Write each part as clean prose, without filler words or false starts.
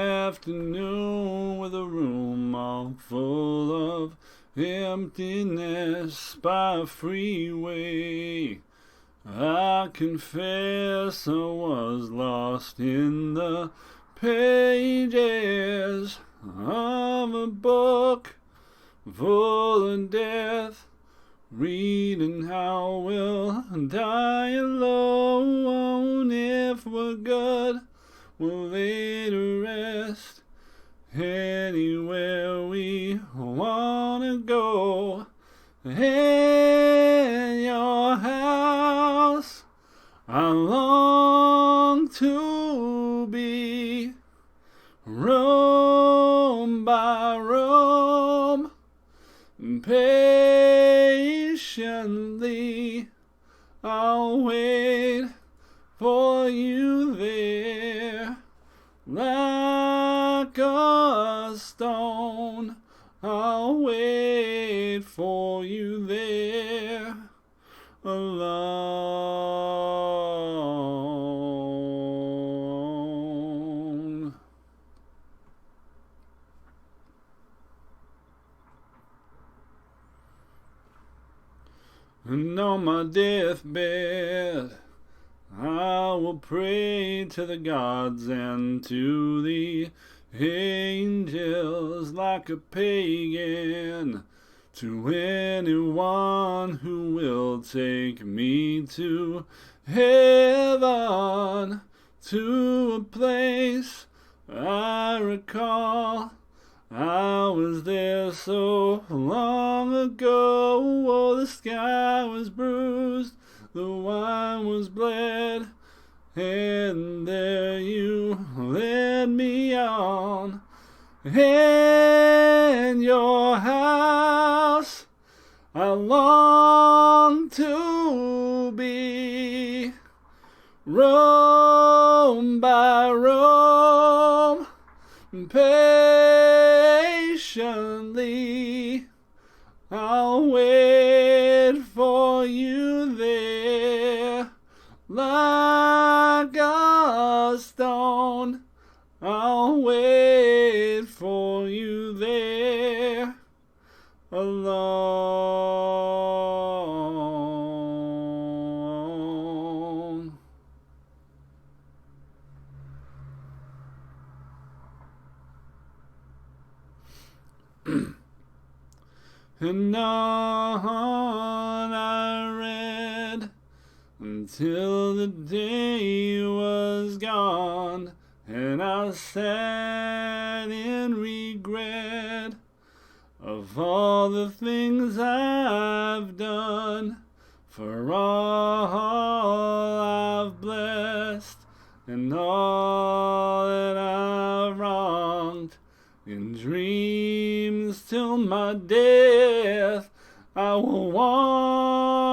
afternoon with a room all full of emptiness by a freeway. I confess I was lost in the pages of a book full of death, reading how we'll die alone if we're good. We'll lay to rest anywhere we wanna go. In your house, I long to be. Roam by Rome, patiently I'll wait for you there. Like a stone, I'll wait for you there, alone. And on my deathbed, I will pray to the gods and to the angels like a pagan, to anyone who will take me to heaven, to a place I recall. I was there so long ago. Oh, the sky was bruised, the wine was bled, and there you led me on. In your house, I long to be. Rome by Rome, patiently I'll wait for you there. Like a stone, I'll wait for you there, alone. And on I read until the day was gone, and I sat in regret of all the things I've done, for all I've blessed and all that I've wronged. In dreams till my death, I will wander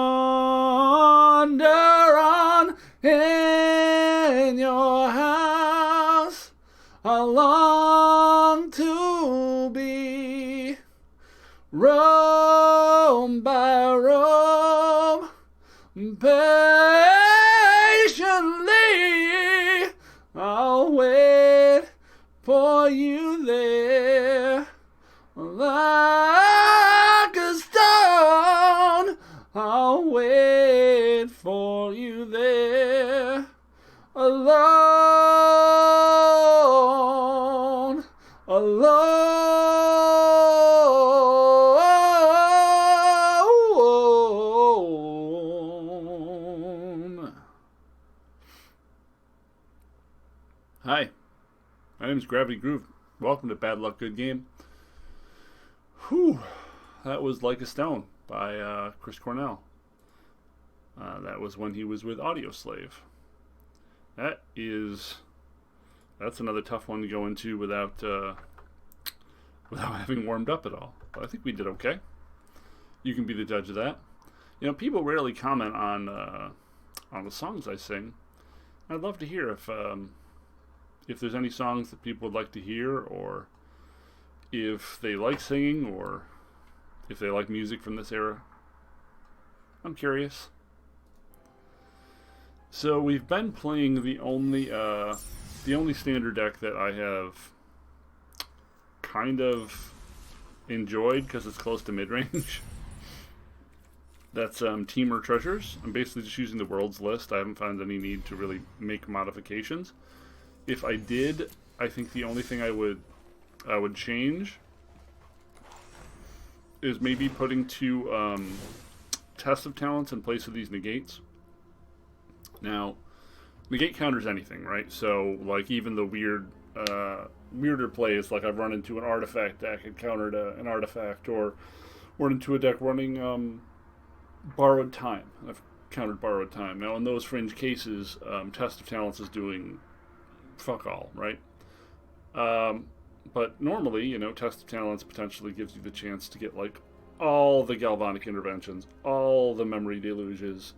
on. In your house, I long to be. Rome by Rome, patiently I'll wait for you there. Like a stone, I'll wait for you there, alone, alone. Hi, my name is Gravity Groove. Welcome to Bad Luck Good Game. Whew, that was Like a Stone by Chris Cornell. That was when he was with Audioslave. That's another tough one to go into without having warmed up at all. But I think we did okay. You can be the judge of that. You know, people rarely comment on the songs I sing. I'd love to hear if there's any songs that people would like to hear, or if they like singing, or if they like music from this era. I'm curious. So we've been playing the only standard deck that I have kind of enjoyed because it's close to mid-range. That's Temur Treasures. I'm basically just using the world's list. I haven't found any need to really make modifications. If I did, I think the only thing I would change is maybe putting 2 Tests of Talents in place of these negates. Now, negate counters anything, right? So, like, even the weirder plays, like I've run into an artifact deck and countered an artifact, or run into a deck running Borrowed Time. I've countered Borrowed Time. Now, in those fringe cases, Test of Talents is doing fuck all, right? But normally, you know, Test of Talents potentially gives you the chance to get, like, all the Galvanic Interventions, all the Memory Deluges,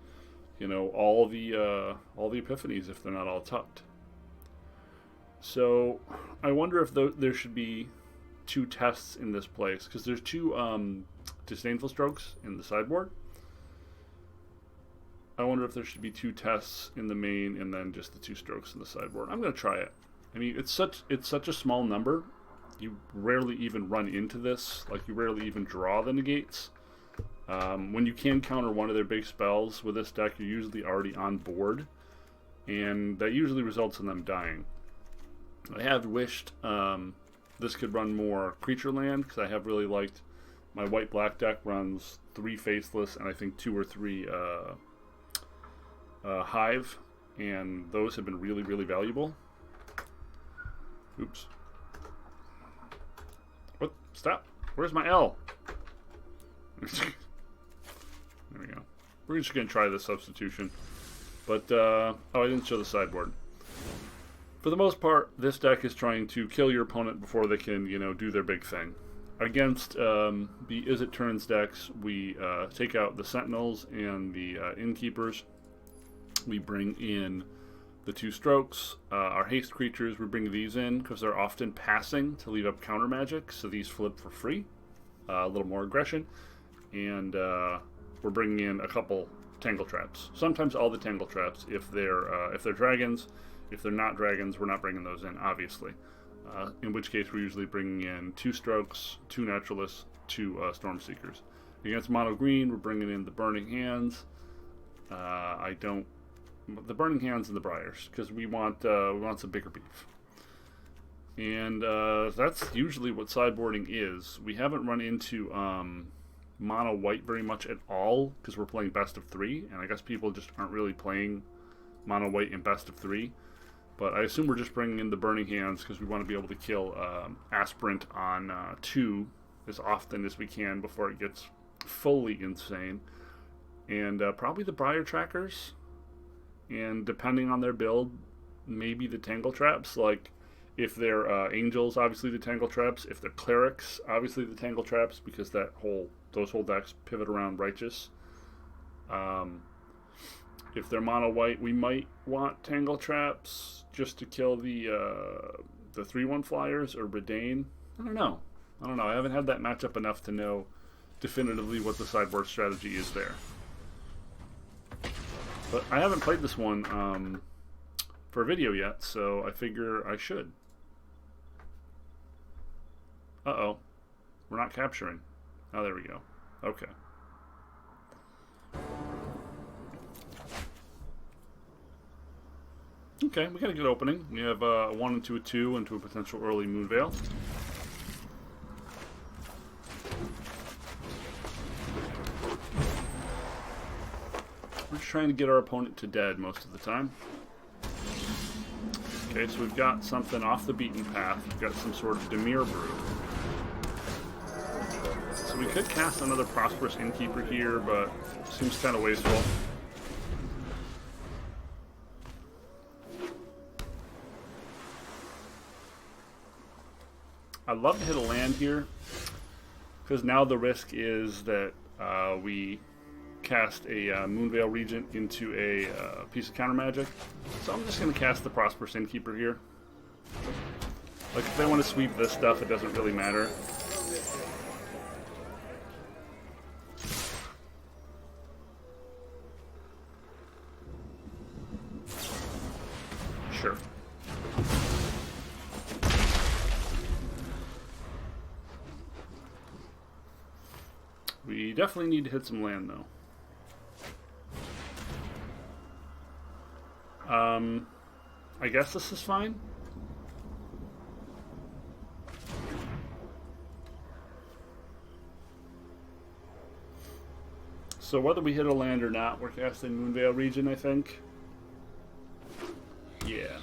you know, all the Epiphanies if they're not all tucked. So, I wonder if there should be 2 tests in this place, because there's 2 Disdainful Strokes in the sideboard. I wonder if there should be 2 tests in the main and then just the 2 strokes in the sideboard. I'm going to try it. I mean, it's such a small number. You rarely even run into this. Like, you rarely even draw the negates. When you can counter one of their big spells with this deck, you're usually already on board, and that usually results in them dying. I have wished this could run more creature land, because I have really liked my white-black deck runs 3 Faceless and I think 2 or 3 Hive, and those have been really, really valuable. Oops. What? Stop. Where's my L? There we go. We're just going to try this substitution. But, oh, I didn't show the sideboard. For the most part, this deck is trying to kill your opponent before they can, you know, do their big thing. Against the Is It Turns decks, we take out the Sentinels and the Innkeepers. We bring in the 2 strokes. Our haste creatures, we bring these in because they're often passing to leave up counter magic, so these flip for free. A little more aggression. And we're bringing in a couple Tangle Traps. Sometimes all the Tangle Traps if they're dragons. If they're not dragons, we're not bringing those in, obviously. In which case, we're usually bringing in 2 strokes, 2 naturalists, 2 Stormseekers. Against mono green, we're bringing in the Burning Hands. The Burning Hands and the Briars, because we want some bigger beef. And that's usually what sideboarding is. We haven't run into mono white very much at all, because we're playing best of 3, and I guess people just aren't really playing mono white in best of 3. But I assume we're just bringing in the Burning Hands because we want to be able to kill Aspirant on 2 as often as we can before it gets fully insane. And probably the Briar Trackers. And depending on their build, maybe the Tangle Traps. Like, if they're Angels, obviously the Tangle Traps. If they're Clerics, obviously the Tangle Traps, because those whole decks pivot around Righteous. If they're mono white, we might want Tangle Traps just to kill the 3/1 flyers or Redane. I don't know. I haven't had that matchup enough to know definitively what the sideboard strategy is there. But I haven't played this one for a video yet, so I figure I should. Uh-oh. We're not capturing. Oh, there we go. Okay. Okay, we got a good opening. We have a 1 into a 2 into a potential early Moonveil. We're just trying to get our opponent to dead most of the time. Okay, so we've got something off the beaten path. We've got some sort of Temur Brew. So we could cast another Prosperous Innkeeper here, but it seems kind of wasteful. I'd love to hit a land here, because now the risk is that we cast a Moonveil Regent into a piece of counter magic. So I'm just going to cast the Prosperous Innkeeper here. Like, if they want to sweep this stuff, it doesn't really matter. Sure. We definitely need to hit some land, though. I guess this is fine. So whether we hit a land or not, we're casting Moonveil Region, I think. Yeah.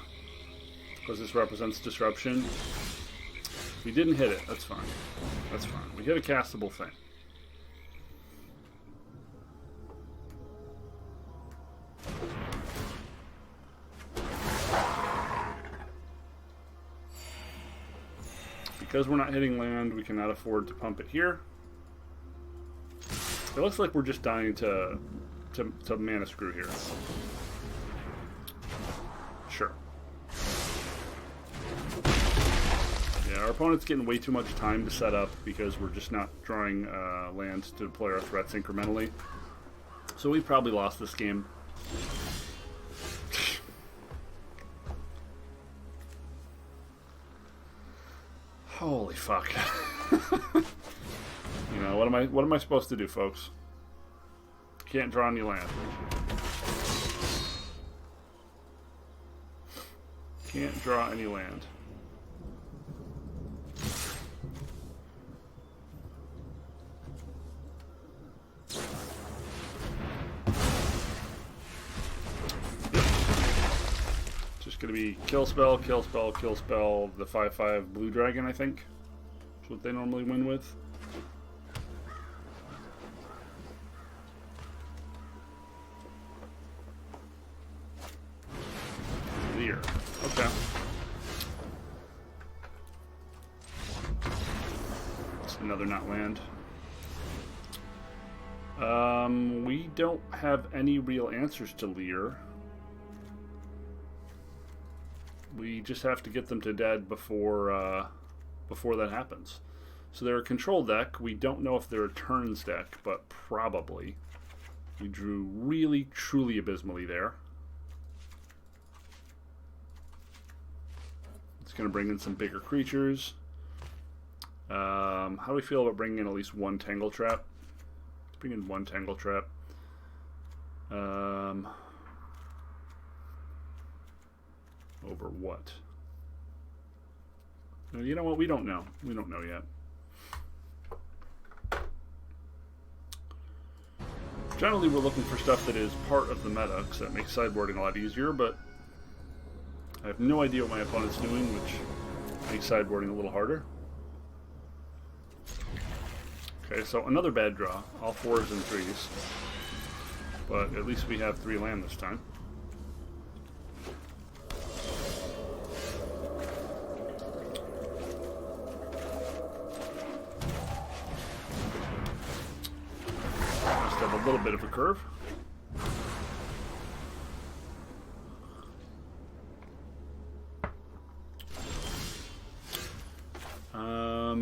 Because this represents disruption. If we didn't hit it, that's fine. That's fine. We hit a castable thing. Because we're not hitting land, we cannot afford to pump it here. It looks like we're just dying to mana screw here. Sure. Yeah, our opponent's getting way too much time to set up because we're just not drawing land to deploy our threats incrementally. So we probably lost this game. Holy fuck. You know, what am I supposed to do, folks? Can't draw any land. Can't draw any land. Just gonna be kill spell, kill spell, kill spell, the 5/5 blue dragon, I think. That's what they normally win with. Leer. Okay. It's another not land. We don't have any real answers to Leer. We just have to get them to dead before that happens. So they're a control deck. We don't know if they're a turns deck, but probably. We drew really, truly abysmally there. It's going to bring in some bigger creatures. How do we feel about bringing in at least one Tangle Trap? Let's bring in one Tangle Trap. Over what? You know what? We don't know. We don't know yet. Generally, we're looking for stuff that is part of the meta, because that makes sideboarding a lot easier, but I have no idea what my opponent's doing, which makes sideboarding a little harder. Okay, so another bad draw. All 4s and 3s. But at least we have 3 land this time. A little bit of a curve. I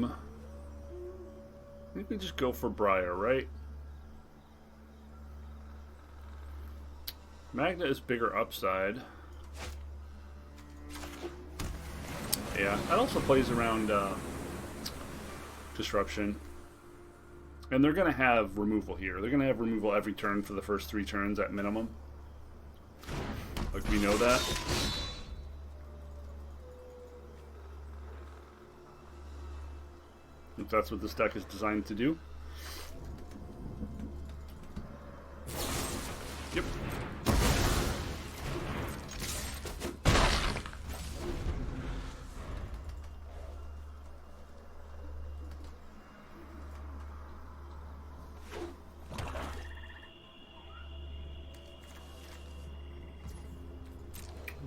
think we just go for Briar, right? Magna is bigger upside. Yeah, that also plays around disruption. And they're going to have removal here. They're going to have removal every turn for the first 3 turns at minimum. Like, we know that. If that's what this deck is designed to do. Yep.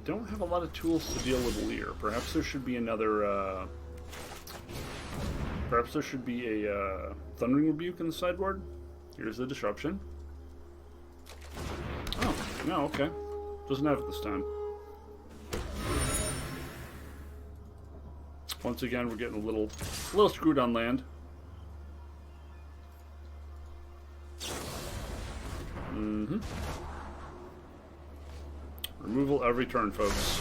Don't have a lot of tools to deal with Leer. Perhaps there should be another, perhaps there should be a Thundering Rebuke in the sideboard. Here's the disruption. Oh, no, okay. Doesn't have it this time. Once again, we're getting a little screwed on land. Mm-hmm. Removal every turn, folks.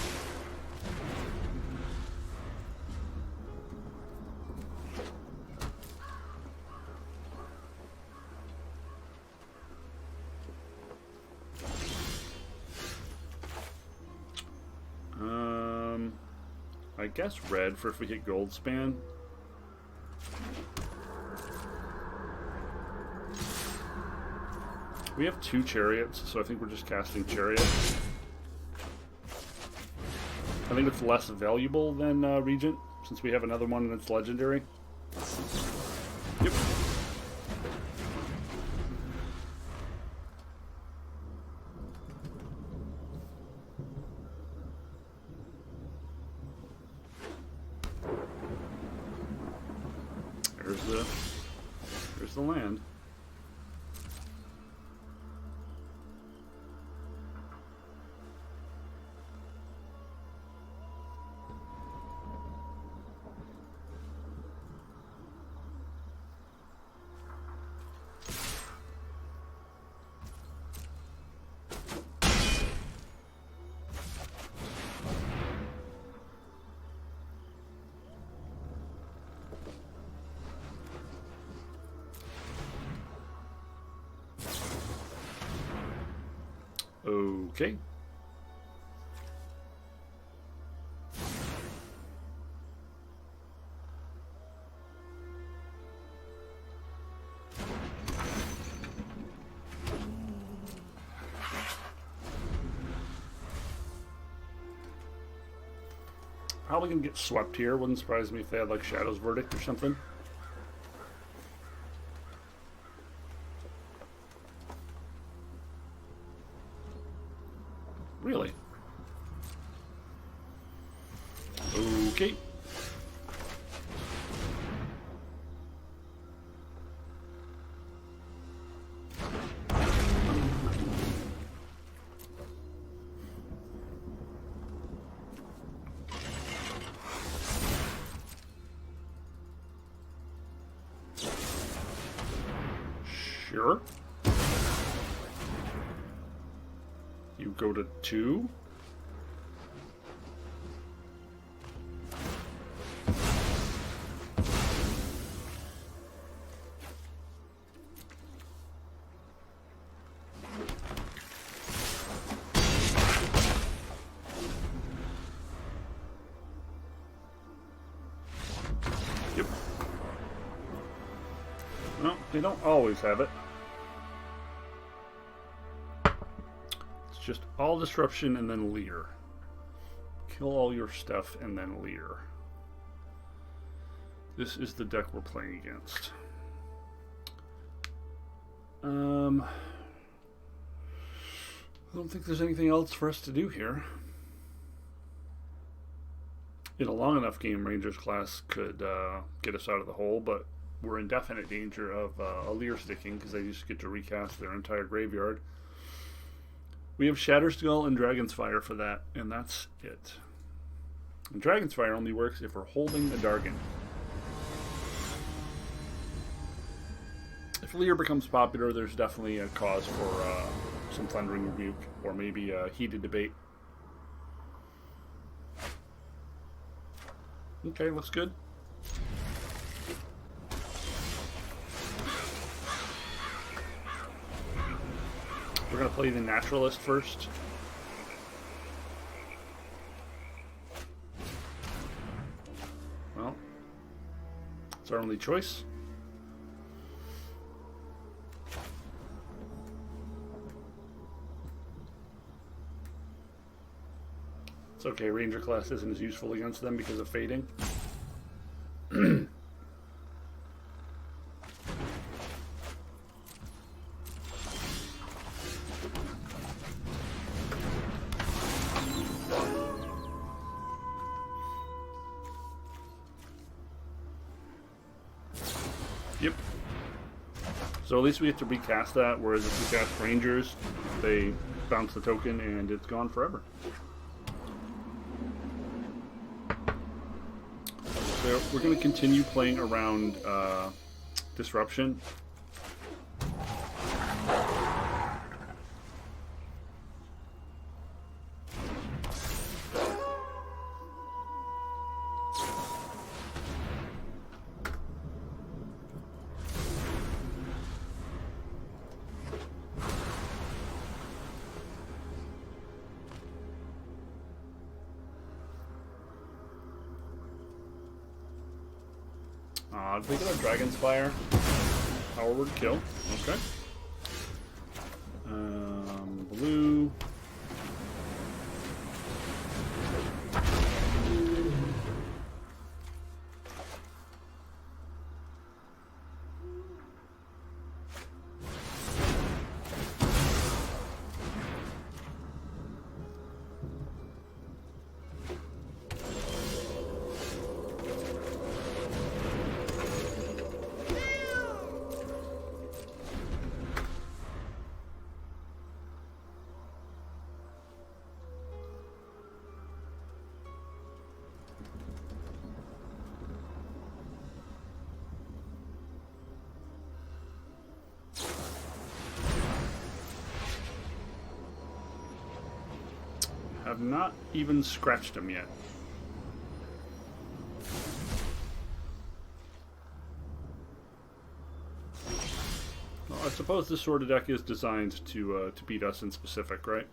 guess red for if we hit gold span. We have 2 chariots, so I think we're just casting chariot. I think it's less valuable than Regent, since we have another one that's legendary. Yep. There's the land. Okay. Probably gonna get swept here. Wouldn't surprise me if they had like Shadow's Verdict or something. Really? Okay. Sure. You go to 2. Yep. No, they don't always have it. Just all disruption and then leer. Kill all your stuff and then leer. This is the deck we're playing against. I don't think there's anything else for us to do here. In a long enough game, Ranger's class could get us out of the hole, but we're in definite danger of a leer sticking because they just get to recast their entire graveyard. We have Shatterskull and Dragon's Fire for that, and that's it. And Dragon's Fire only works if we're holding a Dargon. If Leer becomes popular, there's definitely a cause for some Thundering Rebuke, or maybe a heated debate. Okay, looks good. We're going to play the Naturalist first. Well, it's our only choice. It's okay, Ranger class isn't as useful against them because of fading. Yep. So at least we have to recast that, whereas if we cast Rangers, they bounce the token and it's gone forever. So we're going to continue playing around Disruption. Did they get a Dragon's Fire? Power word kill. Okay. Blue. Have not even scratched him yet. Well, I suppose this sort of deck is designed to beat us in specific, right?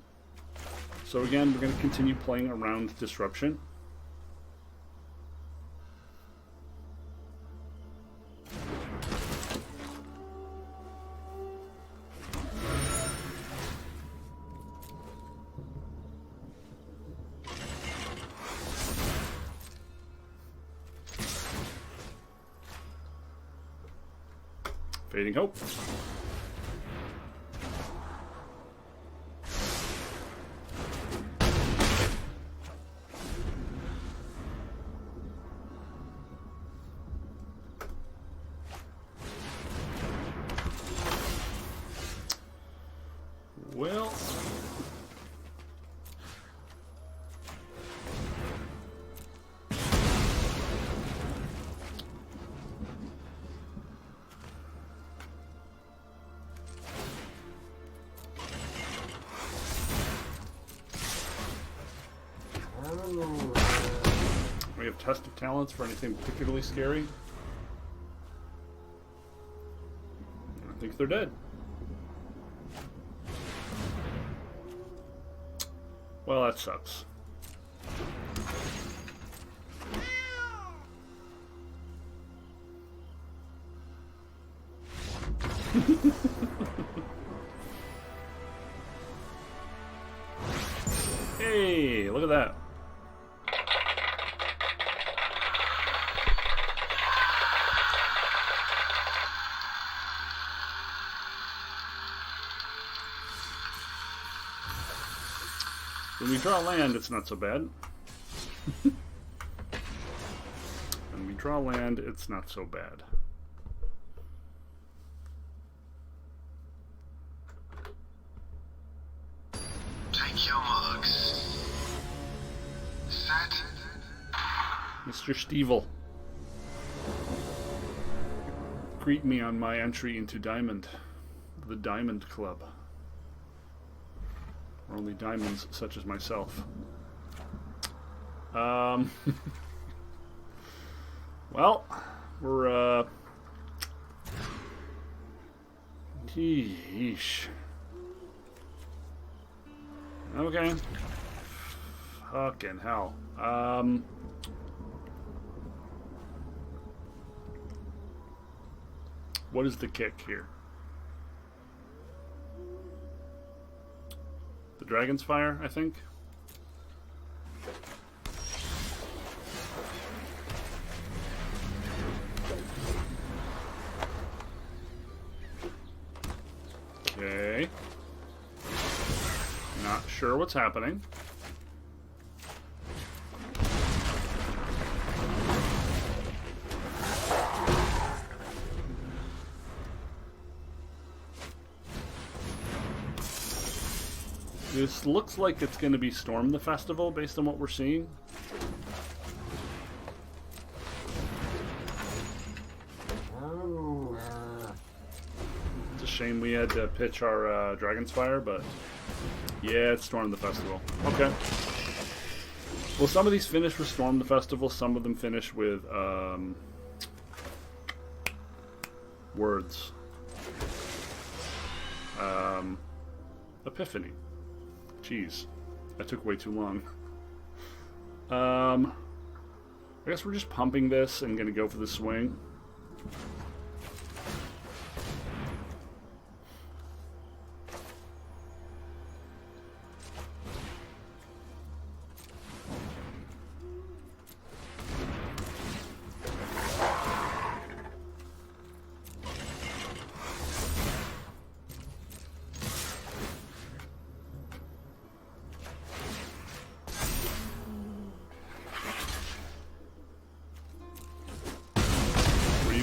So again, we're going to continue playing around Disruption. Fading Hope. Well, we have Test of Talents for anything particularly scary. I think they're dead. Well, that sucks. Hey, look at that. When we draw land, it's not so bad. When we draw land, it's not so bad. Take your marks. Set. Mr. Stevel. Greet me on my entry into Diamond. The Diamond Club. Or only diamonds such as myself. Well, we're, Yeesh. Okay. Fucking hell. What is the kick here? The Dragon's Fire, I think. Okay. Not sure what's happening. This looks like it's going to be Storm the Festival based on what we're seeing. It's a shame we had to pitch our Dragon's Fire, but yeah, it's Storm the Festival. Okay. Well, some of these finish with Storm the Festival, some of them finish with words. Epiphany. Jeez, that took way too long. I guess we're just pumping this and gonna go for the swing.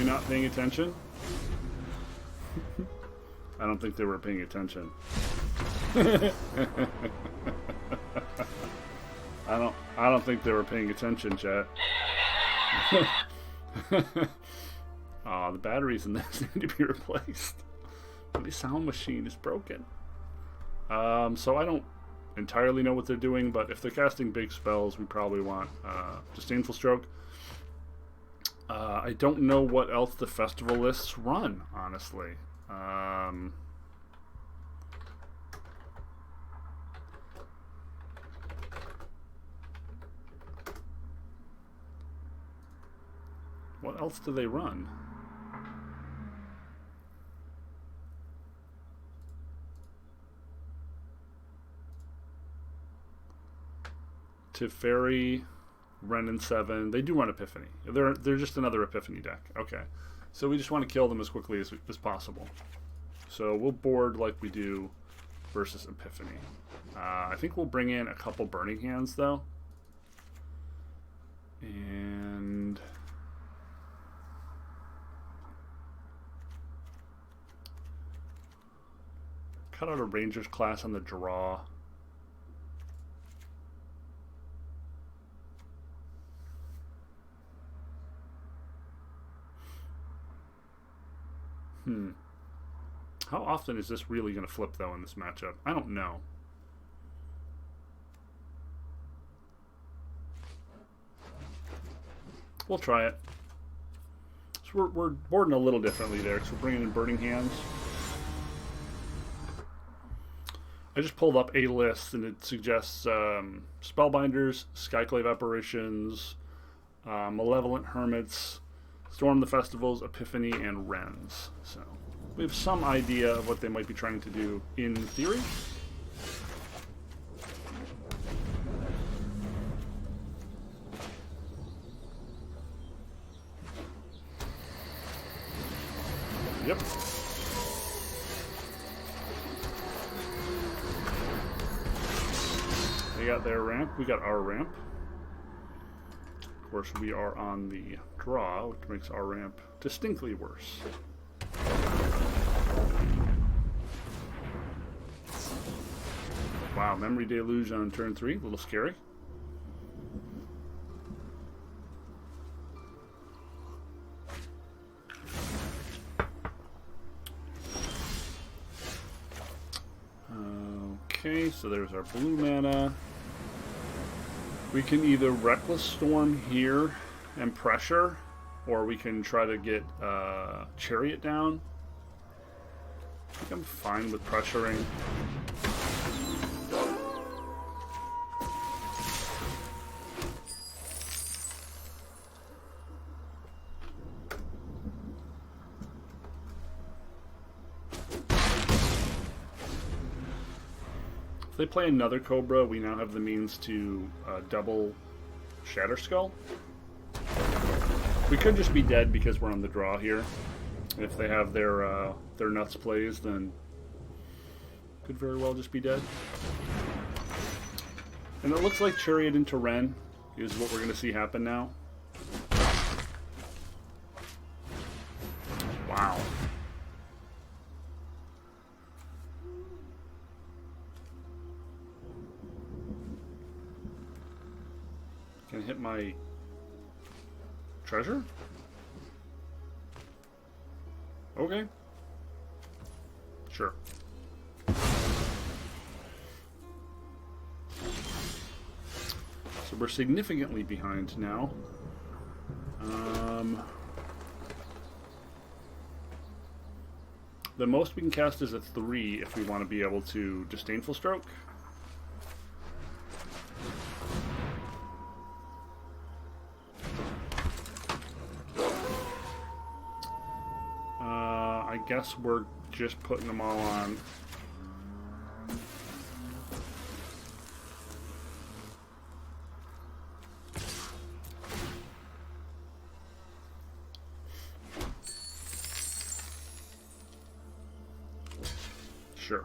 Not paying attention? I don't think they were paying attention. I don't think they were paying attention, chat. Aw, the batteries in this need to be replaced. The sound machine is broken. So I don't entirely know what they're doing, but if they're casting big spells, we probably want Disdainful Stroke. I don't know what else the festival lists run, honestly. What else do they run? Teferi, Ren and 7. They do run Epiphany. They're just another Epiphany deck. Okay. So we just want to kill them as quickly as possible. So we'll board like we do versus Epiphany. I think we'll bring in a couple Burning Hands, though. And cut out a Rangers class on the draw. How often is this really going to flip, though, in this matchup? I don't know. We'll try it. So we're boarding a little differently there, because we're bringing in Burning Hands. I just pulled up a list, and it suggests Spellbinders, Skyclave Apparitions, Malevolent Hermits, Storm the Festivals, Epiphany, and Wrens. So we have some idea of what they might be trying to do in theory. Yep. They got their ramp, we got our ramp. Of course, we are on the draw, which makes our ramp distinctly worse. Wow, Memory Deluge on turn 3, a little scary. Okay, so there's our blue mana. We can either Reckless Storm here and pressure, or we can try to get Chariot down. I think I'm fine with pressuring. If they play another Cobra, we now have the means to double Shatter Skull. We could just be dead because we're on the draw here. If they have their nuts plays, then could very well just be dead. And it looks like Chariot into Ren is what we're going to see happen now. Wow. Can I hit my treasure? Okay. Sure. So we're significantly behind now. The most we can cast is a 3 if we want to be able to Disdainful Stroke. I guess we're just putting them all on. Sure.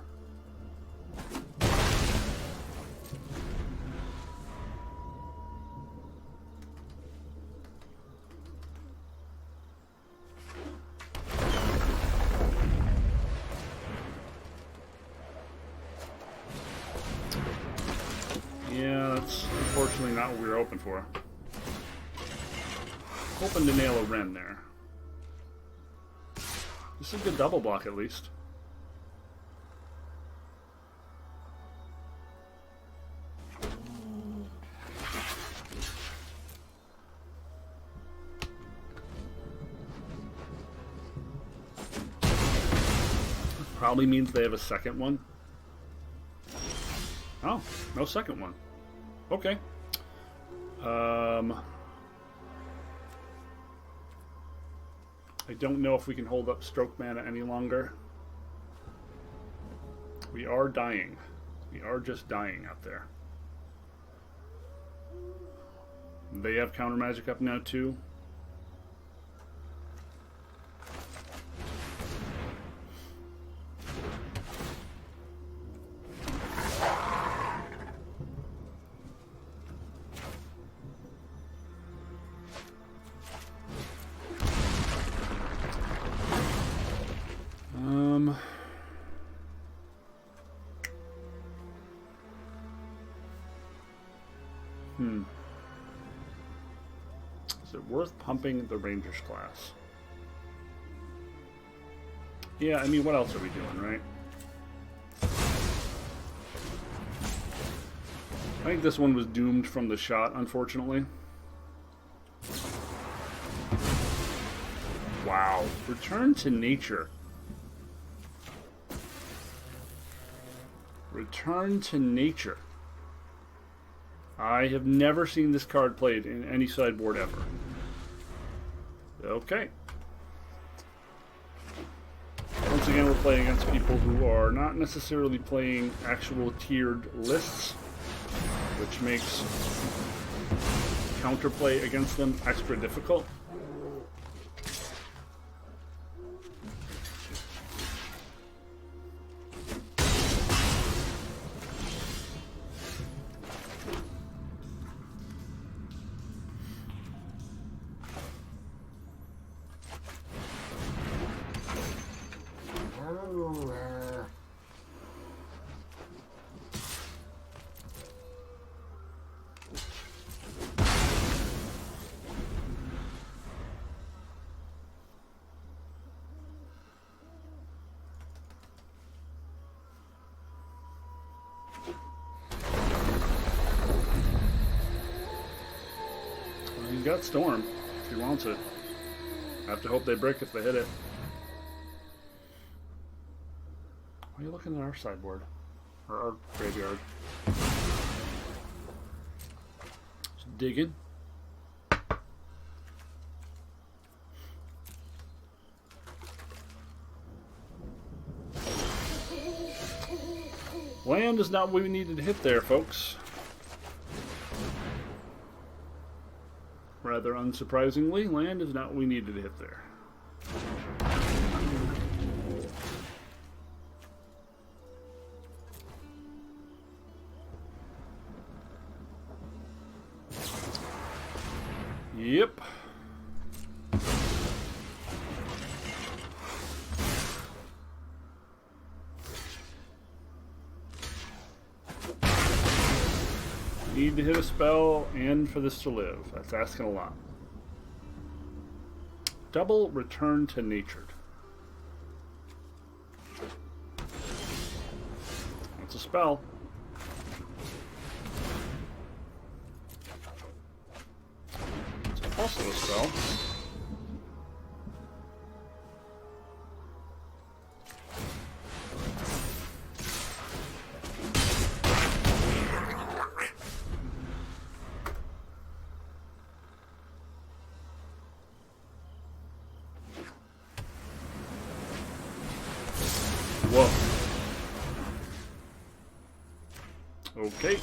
Yeah, that's unfortunately not what we were hoping for. Hoping to nail a Ren there. This is a good double block at least. Probably means they have a second one. Oh, no second one. Okay. I don't know if we can hold up stroke mana any longer. We are dying. We are just dying out there. They have counter magic up now too. Is it worth pumping the Rangers class? Yeah, I mean, what else are we doing, right? I think this one was doomed from the shot, unfortunately. Wow. Return to nature. Return to nature. I have never seen this card played in any sideboard ever. Okay. Once again, we're playing against people who are not necessarily playing actual tiered lists, which makes counterplay against them extra difficult. He's got Storm if he wants it. I have to hope they break if they hit it. Why are you looking at our sideboard? Or our graveyard? Just digging. Land is not what we needed to hit there, folks. Rather unsurprisingly, land is not what we needed to hit there. Yep. Need to hit a spell and for this to live. That's asking a lot. Double Return to Natured. That's a spell. It's also a spell. Whoa. Okay.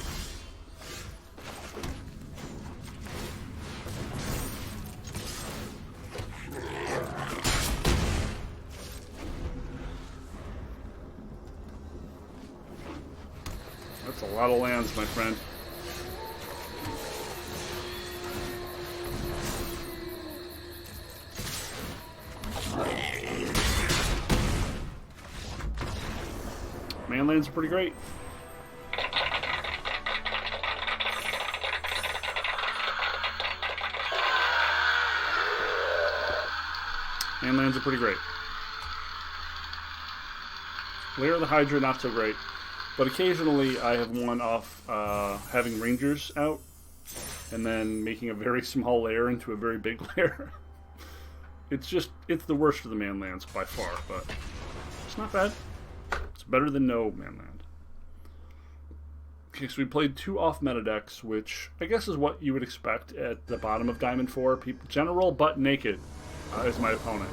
That's a lot of lands, my friend. Man lands are pretty great. Man lands are pretty great. Lair of the Hydra, not so great. But occasionally I have won off having Rangers out and then making a very small lair into a very big lair. It's the worst of the man lands by far, but it's not bad. It's better than no man land. Okay, so we played 2 off-meta decks, which I guess is what you would expect at the bottom of Diamond 4. General but naked is my opponent.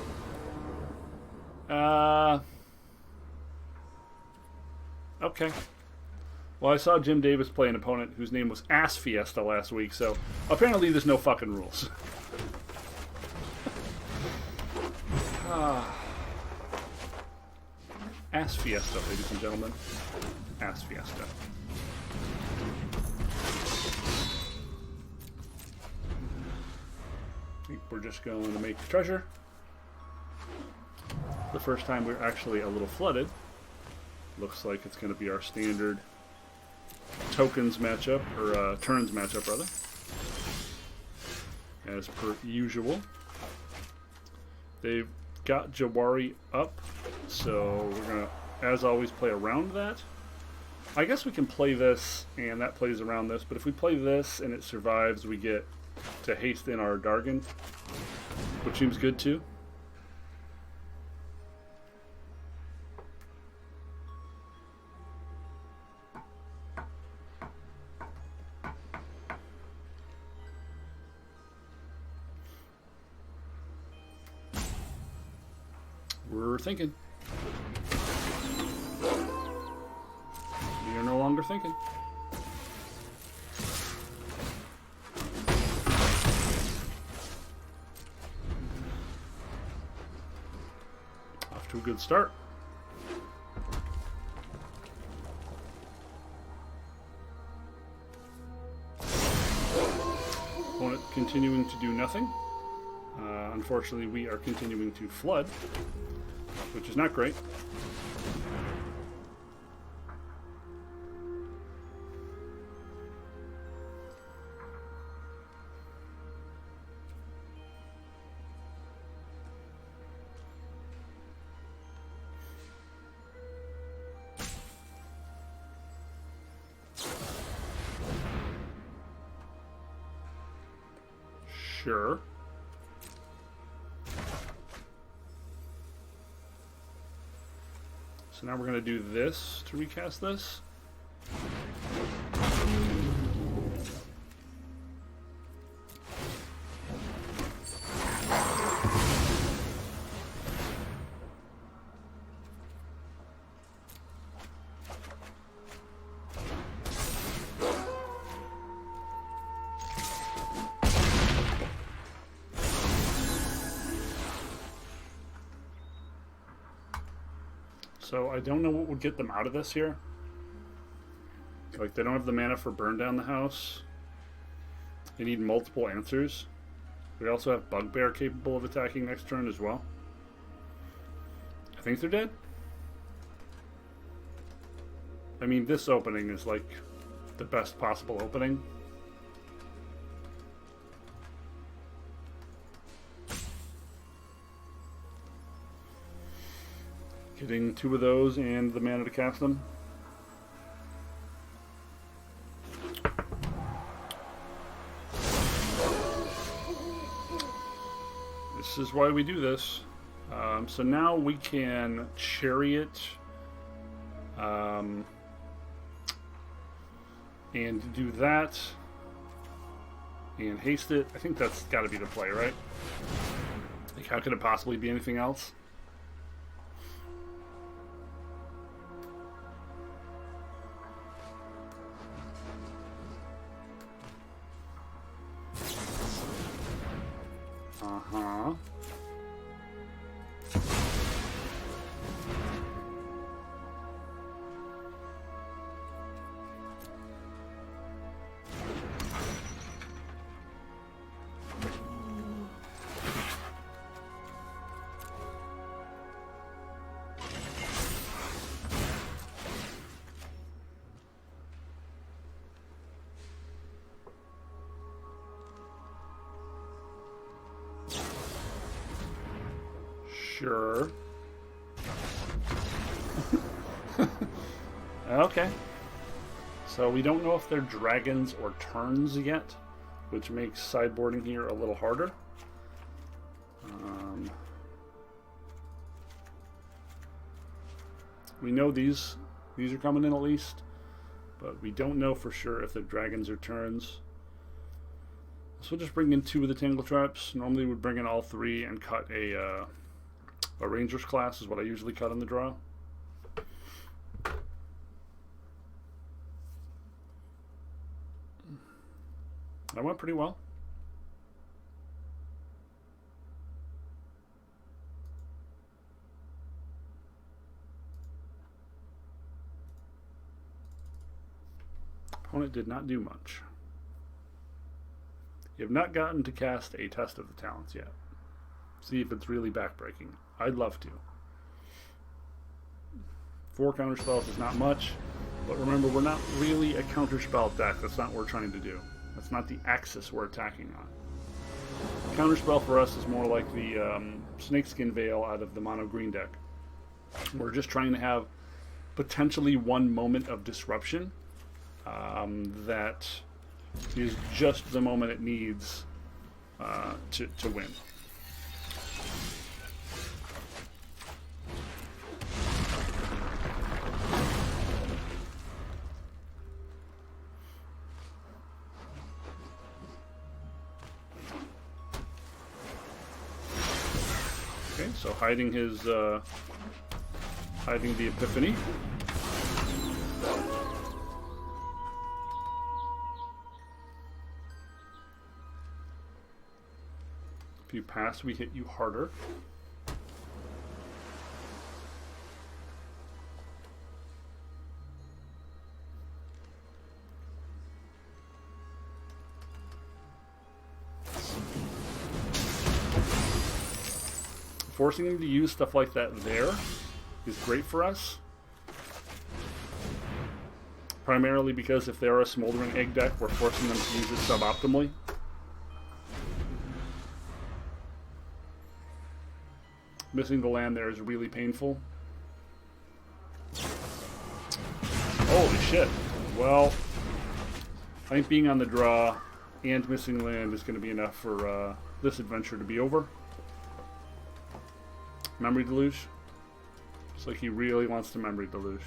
Okay. Well, I saw Jim Davis play an opponent whose name was Ass Fiesta last week, so apparently there's no fucking rules. Ass Fiesta, ladies and gentlemen. Ass Fiesta. We're just going to make treasure. The first time we're actually a little flooded. Looks like it's going to be our standard tokens matchup, or turns matchup, rather. As per usual. They've got Jawari up, so we're going to, as always, play around that. I guess we can play this, and that plays around this, but if we play this and it survives, we get to haste in our Dargon, which seems good too. We're thinking. We are no longer thinking. Off to a good start. Opponent continuing to do nothing. Unfortunately, we are continuing to flood, which is not great. Sure. So now we're going to do this to recast this. So I don't know what would get them out of this here. Like, they don't have the mana for burn down the house. They need multiple answers. We also have Bugbear capable of attacking next turn as well. I think they're dead. I mean, this opening is like the best possible opening. Getting 2 of those and the mana to cast them. This is why we do this. So now we can Chariot and do that and haste it. I think that's got to be the play, right? Like, how could it possibly be anything else? Sure. Okay. So we don't know if they're dragons or turns yet, which makes sideboarding here a little harder. We know these are coming in at least, but we don't know for sure if they're dragons or turns. So we'll just bring in 2 of the Tangle Traps. Normally we'd bring in all 3 and cut a Ranger's class is what I usually cut on the draw. That went pretty well. Opponent did not do much. You have not gotten to cast a Test of the Talents yet. See if it's really backbreaking. I'd love to. 4 counterspells is not much, but remember, we're not really a counterspell deck. That's not what we're trying to do. That's not the axis we're attacking on. Counterspell for us is more like the Snakeskin Veil out of the mono green deck. We're just trying to have potentially 1 moment of disruption that is just the moment it needs to win. Okay, so hiding the Epiphany. If you pass, we hit you harder. Forcing him to use stuff like that there is great for us. Primarily because if they're a Smoldering Egg deck, we're forcing them to use it suboptimally. Missing the land there is really painful. Holy shit. Well, I think being on the draw and missing land is going to be enough for this adventure to be over. Memory Deluge. Looks like he really wants to Memory Deluge.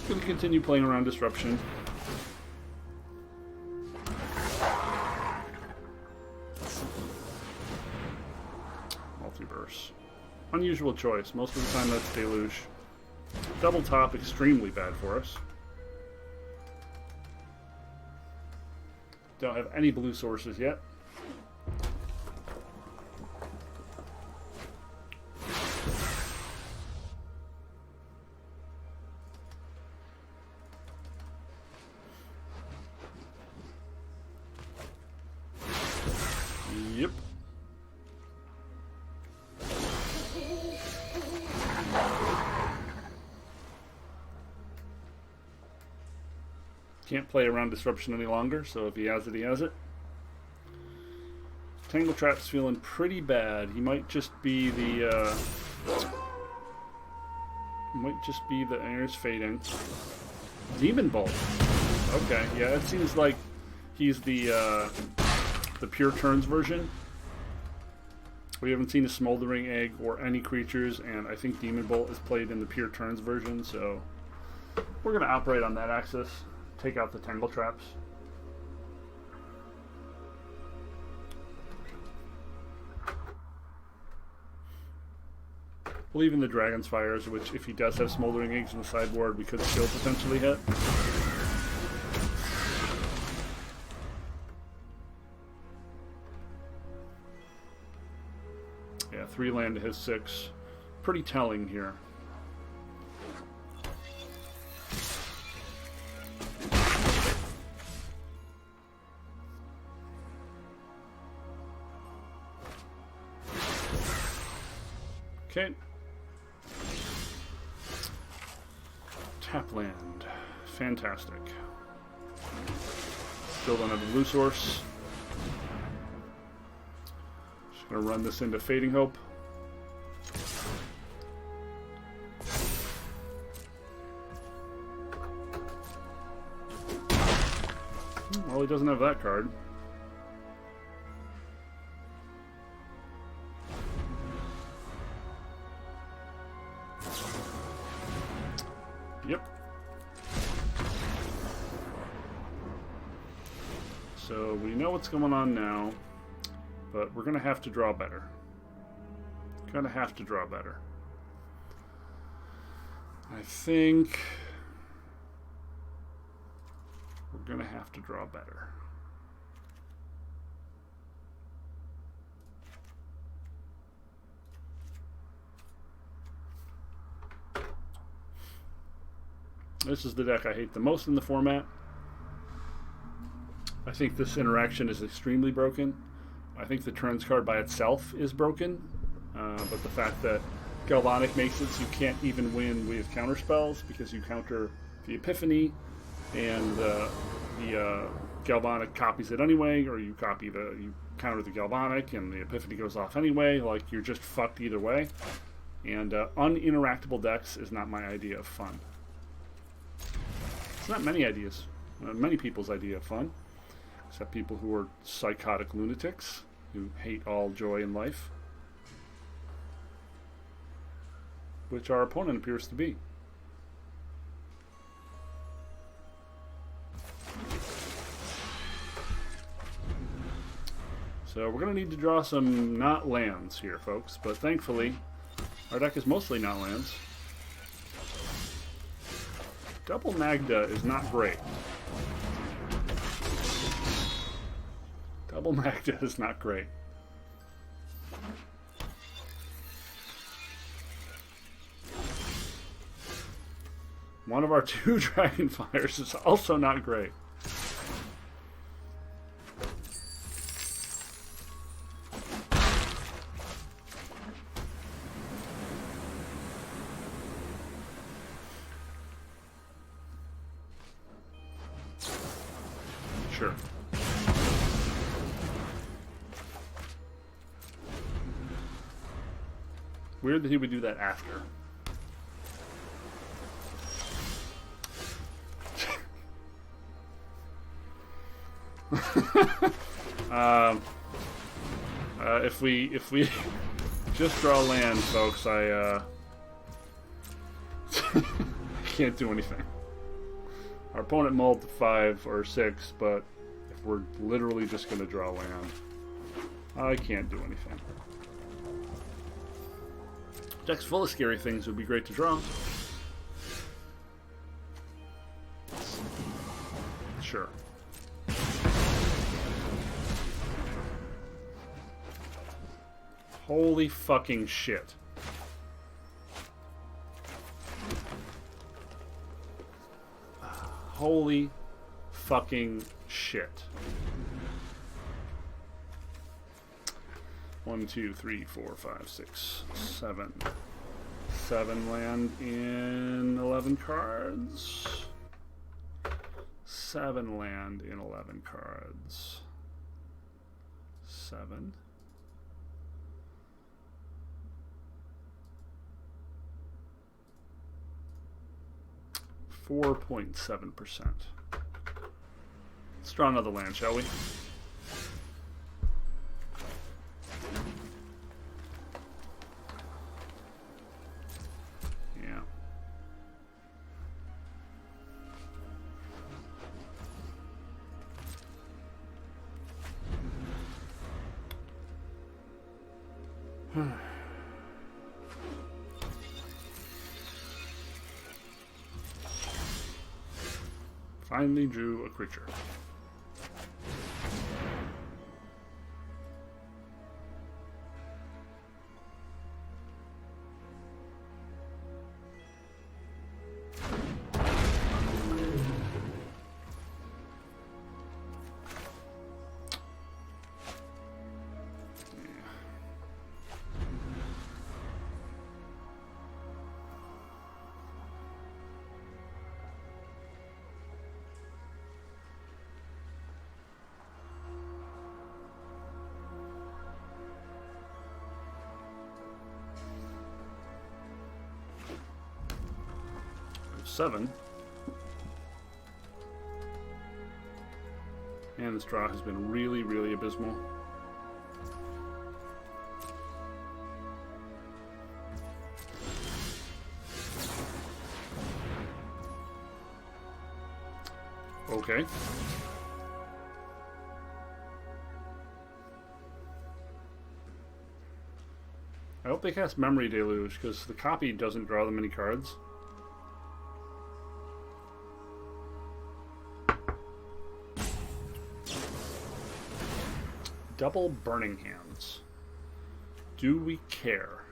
Going to continue playing around Disruption. Multiverse. Unusual choice. Most of the time that's Deluge. Double top, extremely bad for us. Don't have any blue sources yet. Yep. Can't play around Disruption any longer, so if he has it, he has it. Tangle Trap's feeling pretty bad. He might just be the Air's Fading. Demon Bolt. Okay, yeah, it seems like he's the Pure Turns version. We haven't seen a Smoldering Egg or any creatures, and I think Demon Bolt is played in the Pure Turns version, so we're going to operate on that axis. Take out the Tangle Traps. Believe in the Dragon's Fires, which if he does have Smoldering Eggs in the sideboard, we could still potentially hit. Yeah, 3 land to his 6. Pretty telling here. Okay. Tap land. Fantastic. Still don't have a blue source. Just gonna run this into Fading Hope. Well, he doesn't have that card. Yep. So we know what's going on now, but we're gonna have to draw better. Gonna have to draw better. I think we're gonna have to draw better. This is the deck I hate the most in the format. I think this interaction is extremely broken. I think the Trends card by itself is broken, but the fact that Galvanic makes it so you can't even win with counter spells because you counter the Epiphany, and the Galvanic copies it anyway, or you counter the Galvanic and the Epiphany goes off anyway. Like, you're just fucked either way. And uninteractable decks is not my idea of fun. It's not many people's idea of fun, except people who are psychotic lunatics who hate all joy in life, which our opponent appears to be. So we're going to need to draw some not lands here, folks, but thankfully our deck is mostly not lands. Double Magda is not great. Double Magda is not great. One of our two Dragonfires is also not great. Sure. Weird that he would do that after. If we just draw land, folks, I can't do anything. Our opponent mulled to 5 or 6, but if we're literally just going to draw land, I can't do anything. Deck's full of scary things would be great to draw. Sure. Holy fucking shit. Holy fucking shit. 1, 2, 3, 4, 5, 6, 7. 7 land in 11 cards. 7 land in 11 cards. 7. 4.7%. Let's draw another land, shall we? Yeah. Finally drew a creature. 7. And this draw has been really, really abysmal. Okay. I hope they cast Memory Deluge, because the copy doesn't draw them any cards. Double Burning Hands. Do we care?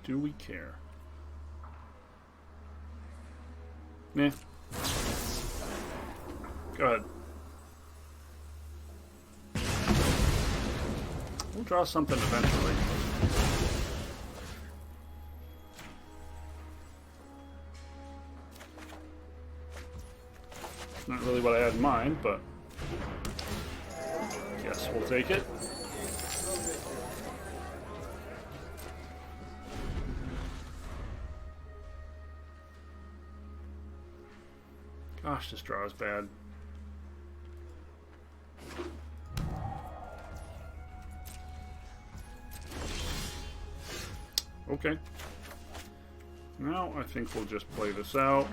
Do we care? Nah. Go ahead. We'll draw something eventually. Not really what I had in mind, but yes, we'll take it. Gosh, this draw is bad. Okay. Now I think we'll just play this out.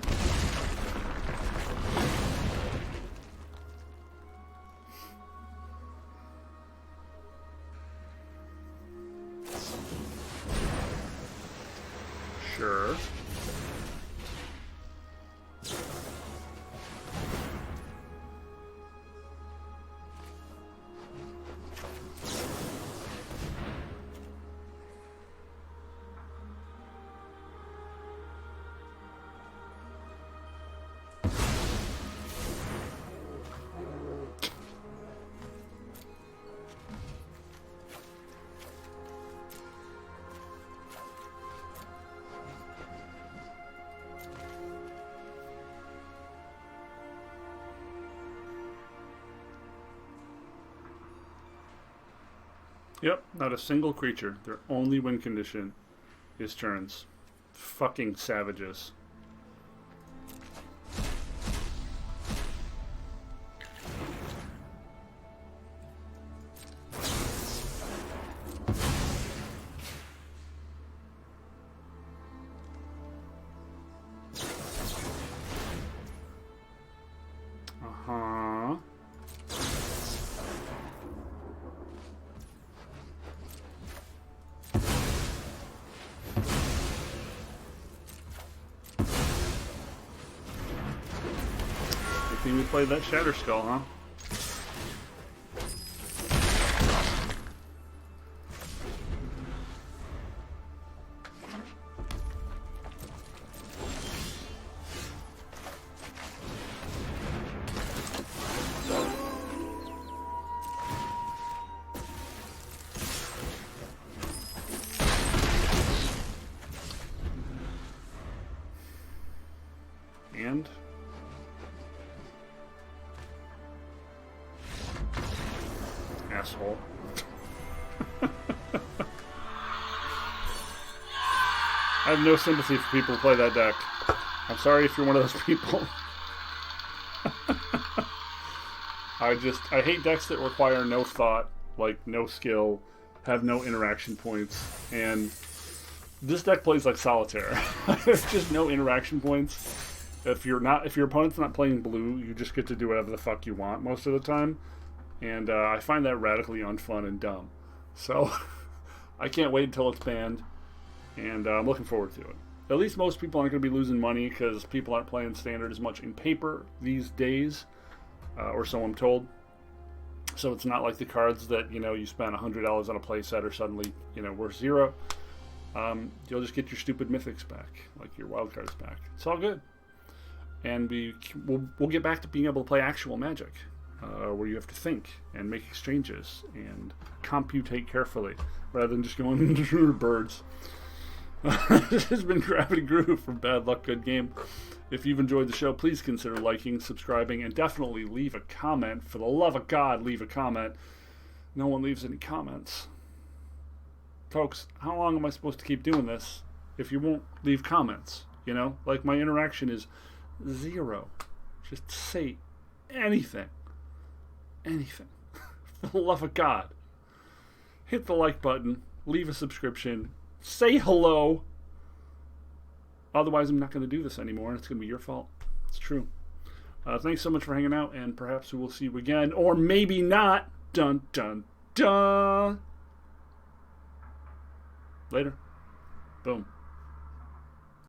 Sure. Yep, not a single creature. Their only win condition is turns. Fucking savages. Uh-huh. I think we played that Shatter Skull, huh? And asshole. I have no sympathy for people who play that deck. I'm sorry if you're one of those people. I hate decks that require no thought, like no skill, have no interaction points, and this deck plays like solitaire. There's just no interaction points. If your opponent's not playing blue, you just get to do whatever the fuck you want most of the time. And I find that radically unfun and dumb. So I can't wait until it's banned, and I'm looking forward to it. At least most people aren't going to be losing money because people aren't playing Standard as much in paper these days, or so I'm told. So it's not like the cards that, you spend $100 on a playset are suddenly, worth zero. You'll just get your stupid mythics back, like your wild cards back. It's all good. And we'll get back to being able to play actual Magic. Where you have to think and make exchanges and computate carefully rather than just going into birds. This has been Gravity Groove from Bad Luck Good Game. If you've enjoyed the show, please consider liking, subscribing, and definitely leave a comment. For the love of God, leave a comment. No one leaves any comments. folks, how long am I supposed to keep doing this if you won't leave comments? You know, like my interaction is 0. Just say anything. Anything. For the love of God. Hit the like button. Leave a subscription. Say hello. Otherwise, I'm not going to do this anymore, and it's going to be your fault. It's true. Thanks so much for hanging out, and perhaps we will see you again, or maybe not. Dun, dun, dun. Later. Boom.